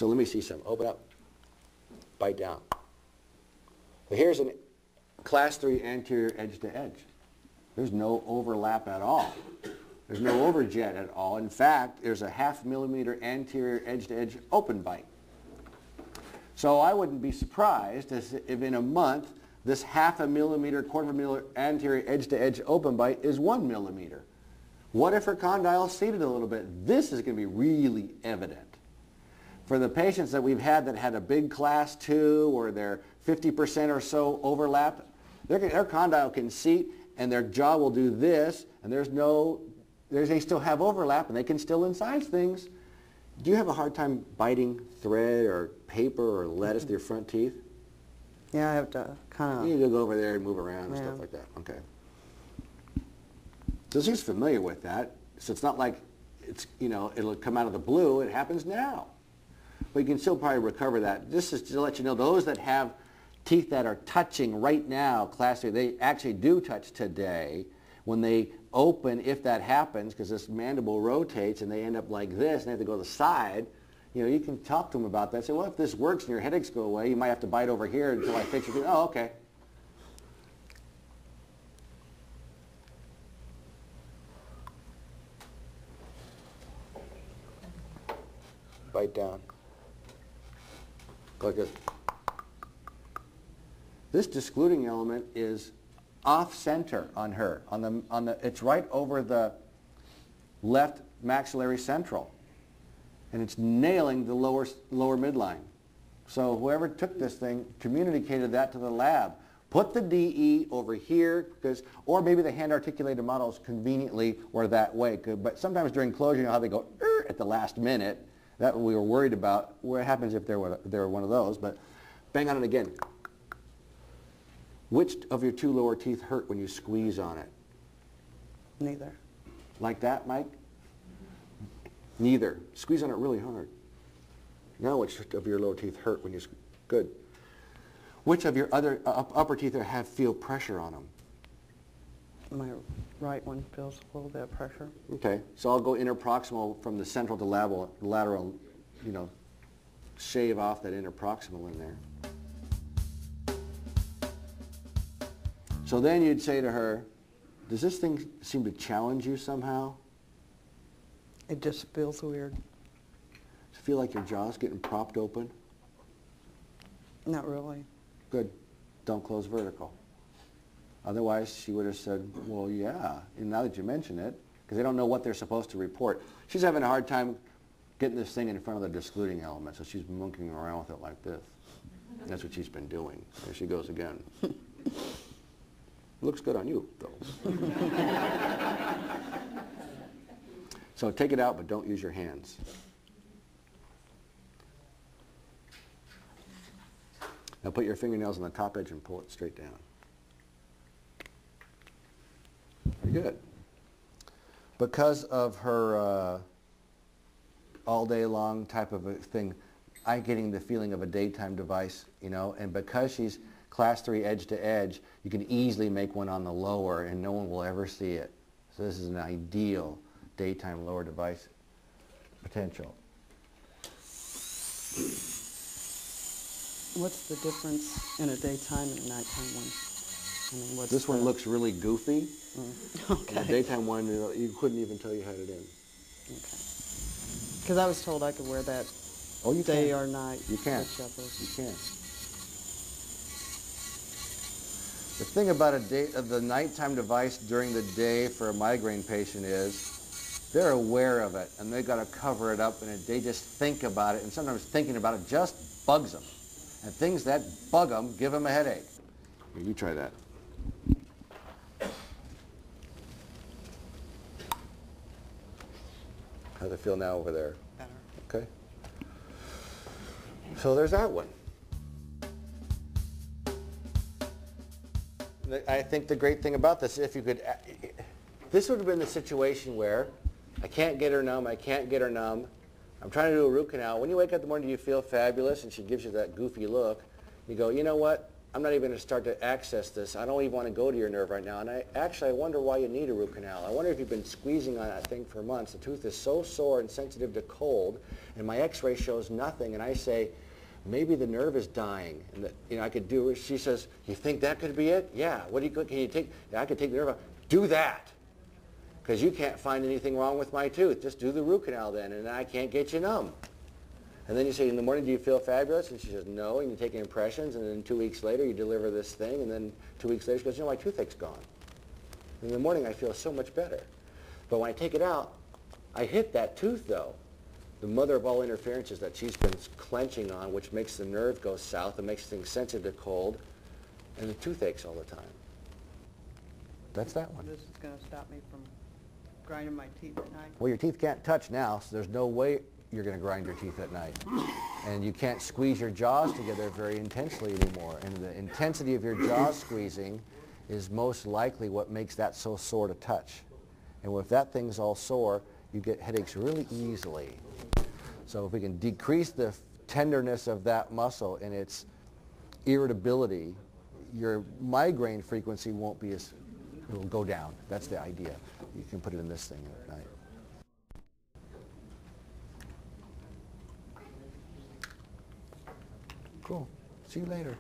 So let me see some. Open up. Bite down. So here's a class 3 anterior edge to edge. There's no overlap at all. There's no overjet at all. In fact, there's a 0.5 millimeter anterior edge to edge open bite. So I wouldn't be surprised if in a month this 0.5 millimeter, 1/4 millimeter anterior edge to edge open bite is 1 millimeter. What if her condyle seated a little bit? This is going to be really evident. For the patients that we've had that had a big class 2 or they're 50% or so overlap, their condyle can seat and their jaw will do this, and they still have overlap and they can still incise things. Do you have a hard time biting thread or paper or lettuce with your front teeth? Yeah, I have to kind of... You need to go over there and move around and stuff like that. Okay. So she's familiar with that. So it's not like it's, it'll come out of the blue. It happens now. But you can still probably recover that. This is to let you know, those that have teeth that are touching right now, class 3, they actually do touch today. When they open, if that happens, because this mandible rotates and they end up like this and they have to go to the side, you can talk to them about that. Say, well, if this works and your headaches go away, you might have to bite over here until I fix your teeth. Oh, okay. Bite down. Go like this. This discluding element is off center on her. It's right over the left maxillary central. And it's nailing the lower midline. So whoever took this thing communicated that to the lab. Put the DE over here, or maybe the hand articulated models conveniently or that way. But sometimes during closure, you know how they go at the last minute. That we were worried about. What happens if there were one of those? But bang on it again. Which of your 2 lower teeth hurt when you squeeze on it? Neither. Like that, Mike? Neither. Squeeze on it really hard. Now which of your lower teeth hurt when you squeeze? Good. Which of your other upper teeth feel pressure on them? My right one feels a little bit of pressure. Okay. So I'll go interproximal from the central to lateral, shave off that interproximal in there. So then you'd say to her, does this thing seem to challenge you somehow? It just feels weird. Does it feel like your jaw's getting propped open? Not really. Good. Don't close vertical. Otherwise, she would have said, well, yeah, and now that you mention it, because they don't know what they're supposed to report. She's having a hard time getting this thing in front of the discluding element, so she's monkeying around with it like this. And that's what she's been doing. There she goes again. Looks good on you, though. So take it out, but don't use your hands. Now put your fingernails on the top edge and pull it straight down. Very good. Because of her all day long type of a thing, I'm getting the feeling of a daytime device, and because she's class 3 edge to edge, you can easily make one on the lower and no one will ever see it. So this is an ideal daytime lower device potential. What's the difference in a daytime and a nighttime one? This one looks really goofy. Okay. The daytime one, you couldn't even tell you had it in. Okay. Because I was told I could wear that day or night. You can. Whichever. You can. The thing about the nighttime device during the day for a migraine patient is they're aware of it and they've got to cover it up, and they just think about it, and sometimes thinking about it just bugs them. And things that bug them give them a headache. Here, you try that. How's it feel now over there? Better. Okay. So there's that one. I think the great thing about this, if you could, this would have been the situation where I can't get her numb, I'm trying to do a root canal. When you wake up in the morning, do you feel fabulous? And she gives you that goofy look. You go, you know what? I'm not even going to start to access this. I don't even want to go to your nerve right now. And I wonder why you need a root canal. I wonder if you've been squeezing on that thing for months. The tooth is so sore and sensitive to cold, and my x-ray shows nothing. And I say, maybe the nerve is dying. And I could do it. She says, you think that could be it? Yeah. What do you, can you take? Yeah, I could take the nerve out. Do that. Because you can't find anything wrong with my tooth. Just do the root canal then, and I can't get you numb. And then you say, in the morning, do you feel fabulous? And she says, no. And you take impressions, and then 2 weeks later, you deliver this thing, and then 2 weeks later, she goes, my toothache's gone. In the morning, I feel so much better. But when I take it out, I hit that tooth, though. The mother of all interferences that she's been clenching on, which makes the nerve go south and makes things sensitive to cold, and the tooth aches all the time. That's that one. This is going to stop me from grinding my teeth at night. Well, your teeth can't touch now, so there's no way you're going to grind your teeth at night. And you can't squeeze your jaws together very intensely anymore. And the intensity of your jaw squeezing is most likely what makes that so sore to touch. And if that thing's all sore, you get headaches really easily. So if we can decrease the tenderness of that muscle and its irritability, your migraine frequency won't be as, it will go down. That's the idea. You can put it in this thing at night. Cool. See you later.